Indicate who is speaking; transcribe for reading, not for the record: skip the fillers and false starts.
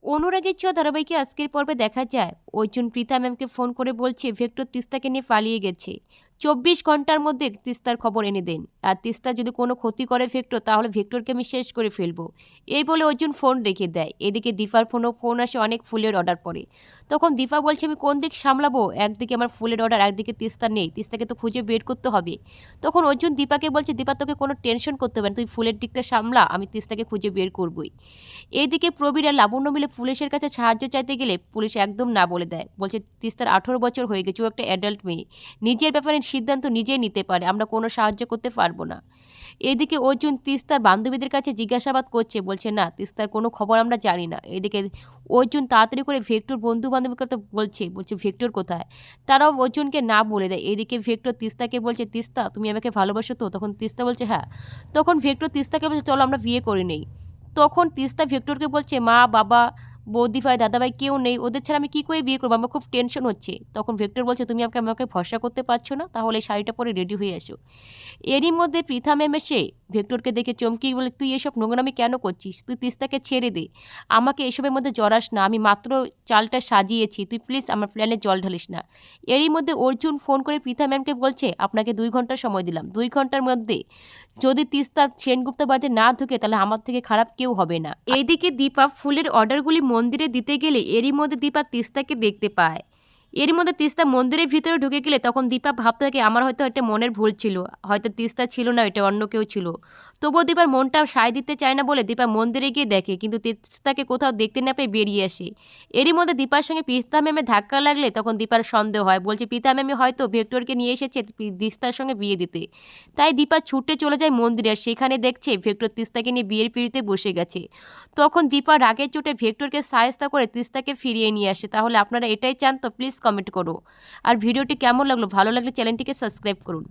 Speaker 1: অনুরাগের ছোঁয়া ধারাবাহিকে আজকের পর্বে দেখা যায় অর্জুন প্রীতা ম্যামকে ফোন করে বলছে ভেক্টর তিস্তাকে নিয়ে পালিয়ে গেছে। 24 ঘন্টার মধ্যে তিস্তার খবর এনে দেন, আর তিস্তা যদি কোনো ক্ষতি করে ভেক্টর তাহলে ভেক্টরকে আমি শেষ করে ফেলবো। এই বলে অর্জুন ফোন রেখে দেয়। এদিকে দীপার ফোন আসে অনেক ফুলের অর্ডার পড়ে। তখন দীপা বলছে আমি কোন দিক সামলাবো, একদিকে আমার ফুলের অর্ডার, একদিকে তিস্তা নেই, তিস্তাকে তো খুঁজে বের করতে হবে। তখন অর্জুন দীপাকে বলছে দীপা তোকে কোনো টেনশন করতে হবে না, তুই ফুলের দিকটা সামলা, আমি তিস্তাকে খুঁজে বের করবই। এইদিকে প্রবীর আর লাবণ্য মিলে পুলিশের কাছে সাহায্য চাইতে গেলে পুলিশ একদম না বলে দেয়, বলছে তিস্তার 18 বছর হয়ে গেছে, ও একটা অ্যাডাল্ট মেয়ে, নিজের ব্যাপারে সিদ্ধান্ত নিজেই নিতে পারে, আমরা কোনো সাহায্য করতে পারবো না। এদিকে অর্জুন তিস্তার বান্ধবীদের কাছে জিজ্ঞাসাবাদ করছে, বলছে না তিস্তার কোনো খবর আমরা জানি না। এদিকে অর্জুন তাড়াতাড়ি করে ভেক্টর বন্ধু বান্ধবীর কথা বলছে ভেক্টর কোথায়, তারাও অর্জুনকে না বলে দেয়। এদিকে ভেক্টর তিস্তাকে বলছে তিস্তা তুমি আমাকে ভালোবাসো তো, তখন তিস্তা বলছে হ্যাঁ। তখন ভেক্টর তিস্তাকে বলছে চলো আমরা বিয়ে করে নেই। তখন তিস্তা ভেক্টরকে বলছে মা বাবা বৌদি ভাই দাদাভাই কেউ নেই, ওদের ছাড়া আমি কী করে বিয়ে করবো, আমার খুব টেনশন হচ্ছে। তখন ভেক্টর বলছে তুমি আমাকে ভরসা করতে পারছো না, তাহলে এই শাড়িটা পরে রেডি হয়ে আসো। এরই মধ্যে পৃথা ম্যাম এসে ভেক্টরকে দেখে চমকি বলে তুই এসব নোংরামি কেন করছিস, তুই তিস্তাকে ছেড়ে দে, আমাকে এসবের মধ্যে জড়াস না, আমি মাত্র চালটা সাজিয়েছি, তুই প্লিজ আমার প্ল্যানে জল ঢালিস না। এরই মধ্যে অর্জুন ফোন করে পৃথা ম্যামকে বলছে আপনাকে 2 ঘন্টা সময় দিলাম, 2 ঘন্টার মধ্যে যদি তিস্তা সেনগুপ্ত বাড়িতে না ঢুকে তাহলে আমার থেকে খারাপ কেউ হবে না। এইদিকে দীপা ফুলের অর্ডারগুলি মন্দিরে দিতে গেলে এরই মধ্যে দীপা তিস্তাকে দেখতে পায়। এর মধ্যে তিস্তা মন্দিরের ভিতরে ঢুকে গেলে তখন দীপা ভাবতে থাকে আমার হয়তো একটা মনের ভুল ছিল, হয়তো তিস্তা ছিল না, এটা অন্য কেউ ছিল। তবুও দীপার মনটা সায় দিতে চায় না বলে দীপা মন্দিরে গিয়ে দেখে, কিন্তু তিস্তাকে কোথাও দেখতে না পেয়ে বেরিয়ে আসে। এরই মধ্যে দীপার সঙ্গে পিস্তা ম্যামের ধাক্কা লাগলে তখন দীপার সন্দেহ হয়, বলছে পিতা ম্যামই হয়তো ভেক্টরকে নিয়ে এসেছে তিস্তার সঙ্গে বিয়ে দিতে। তাই দীপা ছুটে চলে যায় মন্দিরে, আর সেখানে দেখছে ভেক্টর তিস্তাকে নিয়ে বিয়ের পিঁড়িতে বসে গেছে। তখন দীপা রাগের চোটে ভেক্টরকে সায়স্তা করে তিস্তাকে ফিরিয়ে নিয়ে আসে। তাহলে আপনারা এটাই চান তো প্লিজ কমেন্ট করো। আর ভিডিওটি কেমন লাগলো, ভালো লাগলে চ্যানেলটিকে সাবস্ক্রাইব করুন।